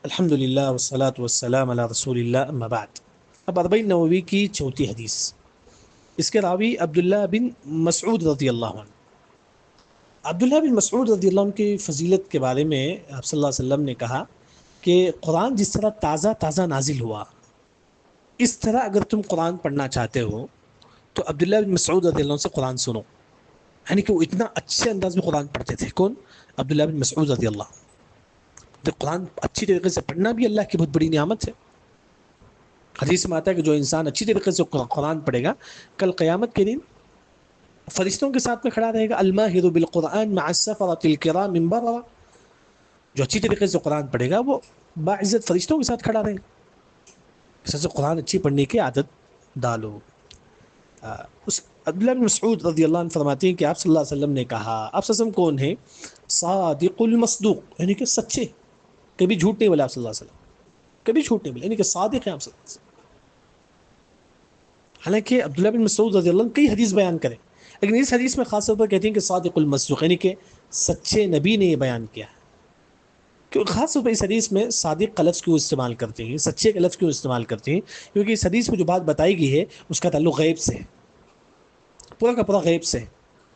الحمد للہ والصلاة والسلام علی رسول اللہ اما بعد۔ اب اربعین نووی کی چوتھی حدیث، اس کے راوی عبداللہ بن مسعود رضی اللہ عنہ۔ عبداللہ بن مسعود رضی اللہ عنہ کی فضیلت کے بارے میں آپ صلی اللہ علیہ وسلم نے کہا کہ قرآن جس طرح تازہ تازہ نازل ہوا، اس طرح اگر تم قرآن پڑھنا چاہتے ہو تو عبداللہ بن مسعود رضی اللہ عنہ سے قرآن سنو۔ یعنی کہ وہ اتنا اچھے انداز میں قرآن پڑھتے تھے۔ کون؟ عبداللہ بن مسعود رضی اللہ عنہ۔ تو قرآن اچھی طریقے سے پڑھنا بھی اللہ کی بہت بڑی نعمت ہے۔ حدیث میں آتا ہے کہ جو انسان اچھی طریقے سے قرآن پڑھے گا، کل قیامت کے دن فرشتوں کے ساتھ میں کھڑا رہے گا۔ الماہر بالقرآن مع السفرۃ الکرام بررہ، جو اچھی طریقے سے قرآن پڑھے گا وہ باعزت فرشتوں کے ساتھ کھڑا رہے گا۔ اس سے قرآن اچھی پڑھنے کی عادت ڈالو۔ اس عبداللہ بن مسعود رضی اللہ عنہ فرماتے ہیں کہ آپ صلی اللہ علیہ وسلم نے کہا، آپ صلی اللہ علیہ وسلم کون ہیں؟ صادق المصدوق، یعنی کہ سچے، کبھی جھوٹ نہیں بولا آپ صلی اللہ علیہ وسلم، کبھی جھوٹ نہیں بولا، یعنی کہ صادق ہیں آپ صلی اللہ علیہ وسلم۔ حالانکہ عبداللہ بن مسعود رضی اللہ عنہ کئی حدیث بیان کریں، لیکن اس حدیث میں خاص طور پر کہتے ہیں کہ صادق المصدوق، یعنی کہ سچے نبی نے یہ بیان کیا ہے۔ کیونکہ خاص طور پر اس حدیث میں صادق کا لفظ کیوں استعمال کرتے ہیں، سچے کا لفظ کیوں استعمال کرتے ہیں؟ کیونکہ اس حدیث میں جو بات بتائی گئی ہے اس کا تعلق غیب سے ہے، پورا کا پورا غیب سے ہے،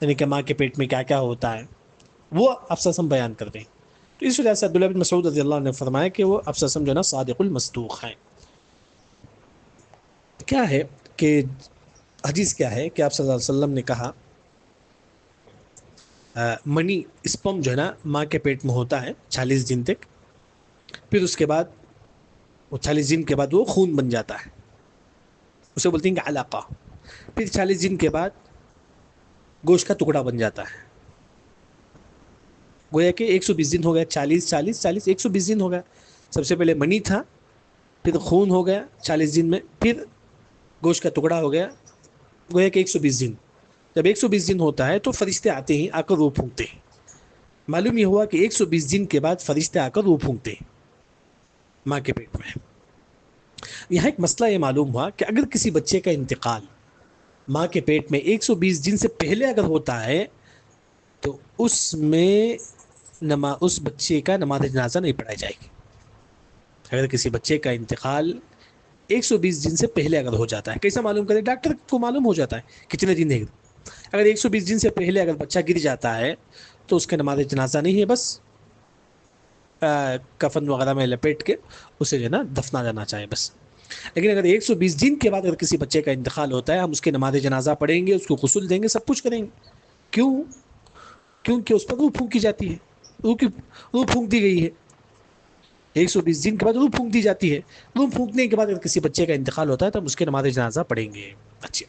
یعنی کہ ماں کے پیٹ میں کیا کیا ہوتا ہے وہ آپ صلی اللہ علیہ وسلم بیان کرتے ہیں۔ تو اس وجہ سے عبداللہ بن مسعود رضی اللہ عنہ نے فرمایا کہ وہ آپ صلی اللہ علیہ وسلم جو ہے نا صادق المصدوق ہیں۔ کیا ہے کہ حدیث کیا ہے کہ آپ صلی اللہ علیہ وسلم نے کہا منی اسپم جو ہے نا ماں کے پیٹ میں ہوتا ہے 40 دن تک، پھر اس کے بعد وہ 40 دن کے بعد وہ خون بن جاتا ہے، اسے بولتے ہیں کہ علاقہ۔ پھر 40 دن کے بعد گوشت کا ٹکڑا بن جاتا ہے۔ گویا کہ 120 دن ہو گیا، 40 120 دن ہو گیا۔ سب سے پہلے منی تھا، پھر خون ہو گیا 40 دن میں، پھر گوشت کا ٹکڑا ہو گیا، گویا کہ 120 دن۔ جب 120 دن ہوتا ہے تو فرشتے آتے ہیں، آ کر روح پھونکتے ہیں۔ معلوم یہ ہوا کہ 120 دن کے بعد فرشتے آ کر روح پھونکتے ہیں ماں کے پیٹ میں۔ یہاں ایک مسئلہ یہ معلوم ہوا کہ اگر کسی بچے کا انتقال ماں کے پیٹ میں 120 دن سے پہلے اگر ہوتا ہے تو اس میں اس بچے کا نماز جنازہ نہیں پڑھائی جائے گی۔ اگر کسی بچے کا انتقال 120 دن سے پہلے اگر ہو جاتا ہے، کیسا معلوم کرے؟ ڈاکٹر کو معلوم ہو جاتا ہے کتنے دن ہے۔ اگر 120 دن سے پہلے اگر بچہ گر جاتا ہے تو اس کا نماز جنازہ نہیں ہے، بس کفن وغیرہ میں لپیٹ کے اسے جو ہے نا دفنا جانا چاہیے بس۔ لیکن اگر 120 دن کے بعد اگر کسی بچے کا انتقال ہوتا ہے، ہم اس کے نماز جنازہ پڑھیں گے، اس کو غسل دیں گے، سب کچھ کریں گے۔ کیوں؟ کیونکہ اس پر روح پھونکی جاتی ہے، روح پھونک دی گئی ہے۔ 120 دن کے بعد روح پھونک دی جاتی ہے۔ روح پھونکنے کے بعد اگر کسی بچے کا انتقال ہوتا ہے تو ہم اس کے نماز جنازہ پڑھیں گے۔ اچھا،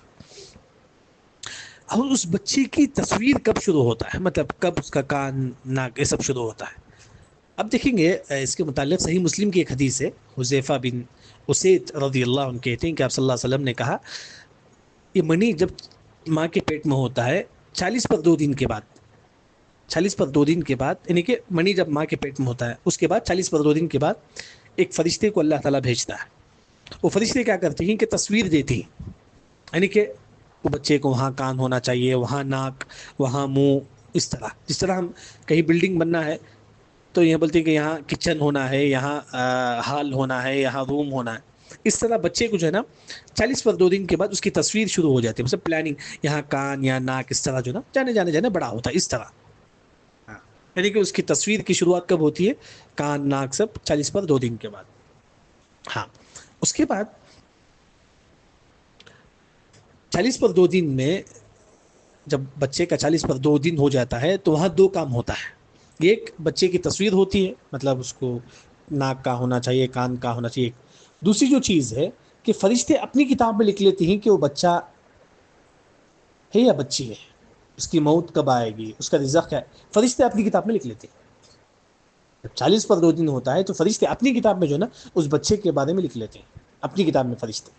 اور اس بچے کی تصویر کب شروع ہوتا ہے، مطلب کب اس کا کان ناک یہ سب شروع ہوتا ہے؟ اب دیکھیں گے اس کے متعلق صحیح مسلم کی ایک حدیث ہے، حذیفہ بن اسید رضی اللہ عنہ کہتے ہیں کہ آپ صلی اللہ علیہ وسلم نے کہا یہ منی جب ماں کے پیٹ میں ہوتا ہے 40 پر 2 دن کے بعد، 40 پر 2 دن کے بعد، یعنی کہ منی جب ماں کے پیٹ میں ہوتا ہے اس کے بعد 40 پر 2 دن کے بعد ایک فرشتے کو اللہ تعالیٰ بھیجتا ہے۔ وہ فرشتے کیا کرتے ہیں کہ تصویر دیتی ہیں، یعنی کہ وہ بچے کو وہاں کان ہونا چاہیے، وہاں ناک، وہاں منہ، اس طرح جس طرح ہم کہیں بلڈنگ بننا ہے تو یہ بولتے ہیں کہ یہاں کچن ہونا ہے، یہاں ہال ہونا ہے، یہاں روم ہونا ہے۔ اس طرح بچے کو جو ہے نا 40 پر 2 دن کے بعد اس کی تصویر شروع ہو جاتی ہے، مطلب پلاننگ، یہاں کان یا ناک اس طرح جو ہے نا جانے بڑا ہوتا ہے اس طرح۔ یعنی کہ اس کی تصویر کی شروعات کب ہوتی ہے؟ کان ناک سب 40 پر 2 دن کے بعد۔ ہاں، اس کے بعد 40 پر 2 دن میں جب بچے کا 40 پر 2 دن ہو جاتا ہے تو وہاں 2 کام ہوتا ہے۔ ایک بچے کی تصویر ہوتی ہے، مطلب اس کو ناک کا ہونا چاہیے، کان کا ہونا چاہیے۔ دوسری جو چیز ہے کہ فرشتے اپنی کتاب میں لکھ لیتے ہیں کہ وہ بچہ ہے یا بچی ہے، اس کی موت کب آئے گی، اس کا رزق ہے، فرشتے اپنی کتاب میں لکھ لیتے ہیں۔ جب 40 پر 2 دن ہوتا ہے تو فرشتے اپنی کتاب میں جو ہے نا اس بچے کے بارے میں لکھ لیتے ہیں، اپنی کتاب میں فرشتے،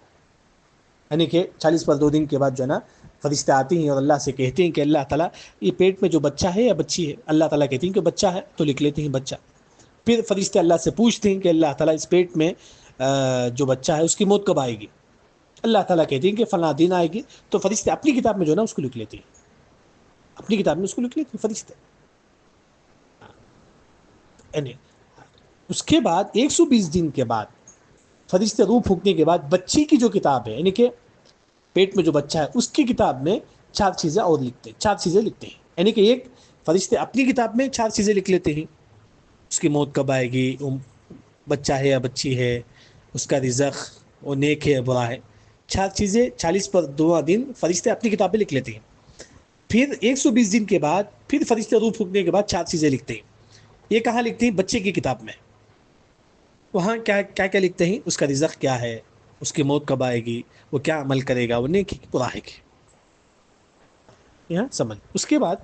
یعنی کہ 40 پر 2 دن کے بعد جو ہے نا فرشتے آتے ہیں اور اللہ سے کہتے ہیں کہ اللہ تعالیٰ یہ پیٹ میں جو بچہ ہے یا بچی ہے، اللہ تعالیٰ کہتے ہیں کہ بچہ ہے تو لکھ لیتے ہیں بچہ۔ پھر فرشتے اللہ سے پوچھتے ہیں کہ اللہ تعالیٰ اس پیٹ میں جو بچہ ہے اس کی موت کب آئے گی، اللہ تعالیٰ کہتے ہیں کہ فلاں دن آئے گی، تو فرشتے اپنی کتاب میں جو ہے نا اس کو لکھ لیتے ہیں، اپنی کتاب میں اس کو لکھ لیتے ہیں فرشتے۔ اس کے بعد 120 دن کے بعد فرشتے روح پھونکنے کے بعد بچے کی جو کتاب ہے، یعنی کہ پیٹ میں جو بچہ ہے اس کی کتاب میں 4 چیزیں اور لکھتے ہیں، 4 چیزیں لکھتے ہیں. یعنی کہ ایک فرشتے اپنی کتاب میں 4 چیزیں لکھ لیتے ہیں: اس کی موت کب آئے گی، بچہ ہے یا بچی ہے، اس کا رزق، وہ نیک ہے یا برا ہے. 4 چیزیں 40 پر 2 دن فرشتے اپنی کتاب میں لکھ لیتے ہیں. پھر 120 دن کے بعد پھر فرشتے روح پھونکنے کے بعد 4 چیزیں لکھتے ہیں. یہ کہاں لکھتے ہیں؟ بچے کی کتاب میں. وہاں کیا کیا کیا لکھتے ہیں؟ اس کا رزق کیا ہے، اس کی موت کب آئے گی، وہ کیا عمل کرے گا، وہ نیک ہے کہ برا ہے. یہاں سمجھ. اس کے بعد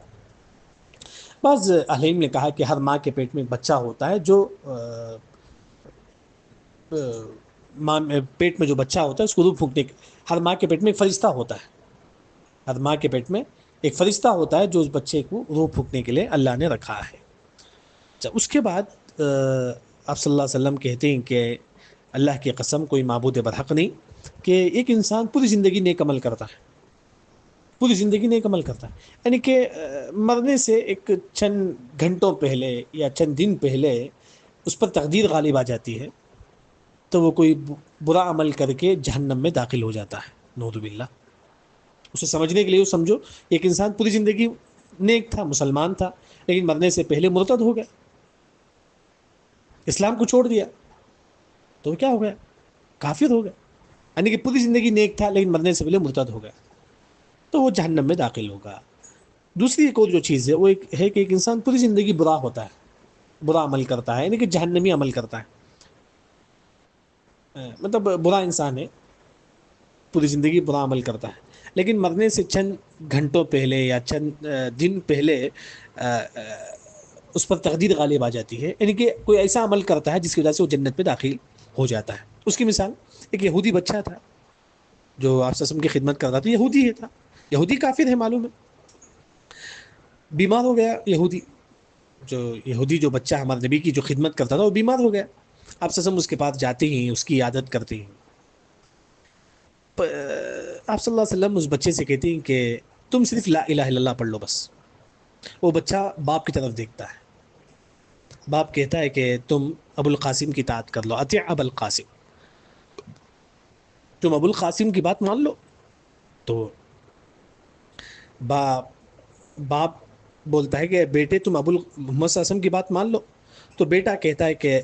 بعض اہل علم نے کہا کہ ہر ماں کے پیٹ میں ایک بچہ ہوتا ہے جو ماں پیٹ میں جو بچہ ہوتا ہے اس کو روح پھونکنے کے، ہر ماں کے پیٹ میں ایک فرشتہ ہوتا ہے. ہر ماں کے پیٹ میں ایک فرشتہ ہوتا ہے جو اس بچے کو روح پھونکنے کے لیے اللہ نے رکھا ہے. اس کے بعد آپ صلی اللہ علیہ وسلم کہتے ہیں کہ اللہ کی قسم کوئی معبود برحق نہیں کہ ایک انسان پوری زندگی نیک عمل کرتا ہے، پوری زندگی نیک عمل کرتا ہے، یعنی کہ مرنے سے ایک چند گھنٹوں پہلے یا چند دن پہلے اس پر تقدیر غالب آ جاتی ہے تو وہ کوئی برا عمل کر کے جہنم میں داخل ہو جاتا ہے، نعوذ باللہ. اسے سمجھنے کے لیے سمجھو ایک انسان پوری زندگی نیک تھا، مسلمان تھا، لیکن مرنے سے پہلے مرتد ہو گیا، اسلام کو چھوڑ دیا، تو کیا ہو گیا؟ کافر ہو گیا. یعنی کہ پوری زندگی نیک تھا لیکن مرنے سے پہلے مرتد ہو گیا تو وہ جہنم میں داخل ہوگا. دوسری ایک اور جو چیز ہے وہ ایک ہے کہ ایک انسان پوری زندگی برا ہوتا ہے، برا عمل کرتا ہے، یعنی کہ جہنمی عمل کرتا ہے، مطلب برا انسان ہے، پوری زندگی برا عمل کرتا ہے، لیکن مرنے سے چند گھنٹوں پہلے یا چند دن پہلے اس پر تقدیر غالب آ جاتی ہے، یعنی کہ کوئی ایسا عمل کرتا ہے جس کی وجہ سے وہ جنت میں داخل ہو جاتا ہے. اس کی مثال ایک یہودی بچہ تھا جو آپ صلی اللہ علیہ وسلم کی خدمت کر رہا تھا، یہودی ہے تھا، یہودی کافر ہے معلوم ہے، بیمار ہو گیا. یہودی جو بچہ ہمارے نبی کی جو خدمت کرتا تھا وہ بیمار ہو گیا. آپ صلی اللہ علیہ وسلم اس کے پاس جاتے ہیں، اس کی عادت کرتے ہیں. آپ صلی اللہ علیہ وسلم اس بچے سے کہتے ہیں کہ تم صرف لا الہ الا اللہ پڑھ لو بس. وہ بچہ باپ کی طرف دیکھتا ہے، باپ کہتا ہے کہ تم ابو القاسم کی اطاعت کر لو، اطیع ابو القاسم، تم ابو القاسم کی بات مان لو. تو باپ باپ بولتا ہے کہ بیٹے تم محمد صلی اللہ علیہ وسلم کی بات مان لو. تو بیٹا کہتا ہے کہ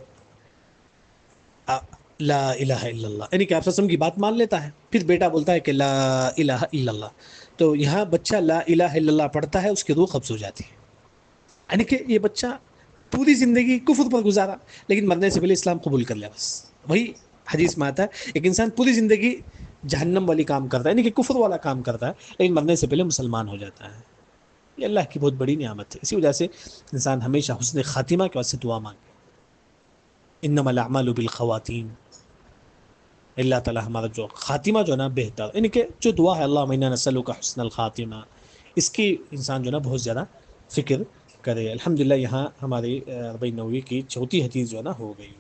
لا الہ الا اللہ، یعنی کہ آپ صلی اللہ علیہ وسلم کی بات مان لیتا ہے. پھر بیٹا بولتا ہے کہ لا الہ الا اللہ. تو یہاں بچہ لا الہ الا اللہ پڑھتا ہے، اس کی روح قبض ہو جاتی ہے. یعنی کہ یہ بچہ پوری زندگی کفر پر گزارا لیکن مرنے سے پہلے اسلام قبول کر لیا. بس وہی حدیث میں آتا ہے ایک انسان پوری زندگی جہنم والی کام کرتا ہے، یعنی کہ کفر والا کام کرتا ہے، لیکن مرنے سے پہلے مسلمان ہو جاتا ہے. یہ اللہ کی بہت بڑی نعمت ہے. اسی وجہ سے انسان ہمیشہ حسن خاتمہ کے واسطے دعا مانگے. انما الاعمال بالخواتیم، اللہ تعالیٰ ہمارا جو خاتمہ جو ہے نا بہتر، یعنی کہ جو دعا ہے اللہم انا نسألک حسن الخاتمہ، اس کی انسان جو ہے نا بہت زیادہ فکر کرے. الحمدللہ یہاں ہماری 40 نووی کی 34 حدیث جو ہے نا ہو گئی.